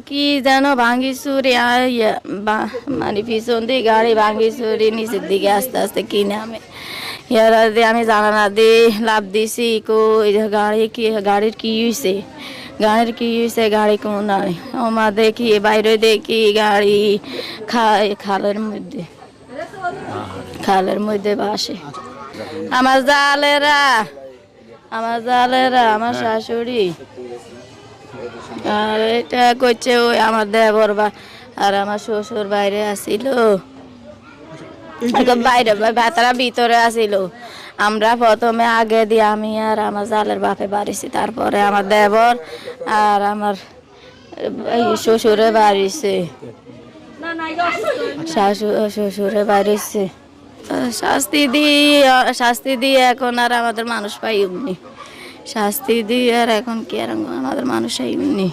কি যেন ভাঙ্গি চুরি মানে পিছন দিয়ে গাড়ি ভাঙ্গি চুরি নিচের দিকে আস্তে আস্তে কিনে আমি জানালা দিয়ে লাভ দিছি গাড়ির কি হয়েছে গাড়ি কোন নাই আমার দেখি বাইরে দেখি গাড়ি খালের মধ্যে ভাসে। আমার জালেরা আমার শাশুড়ি আর এটা করছে ওই আমার দেবর আর আমার শ্বশুর বাইরে আসিল, তারা ভিতরে আসিল। আমরা প্রথমে আগে দিয়ে আমি আর আমার জালের বাপে বাড়িছি, তারপরে আমার দেবর আর আমার শ্বশুরে বাড়িছে, শ্বশুরে বাড়িছে। শাস্তি দিয়ে এখন আর আমাদের মানুষ পাই, শাস্তি দিয়ে আর এখন কি আর আমাদের মানুষ পাইনি।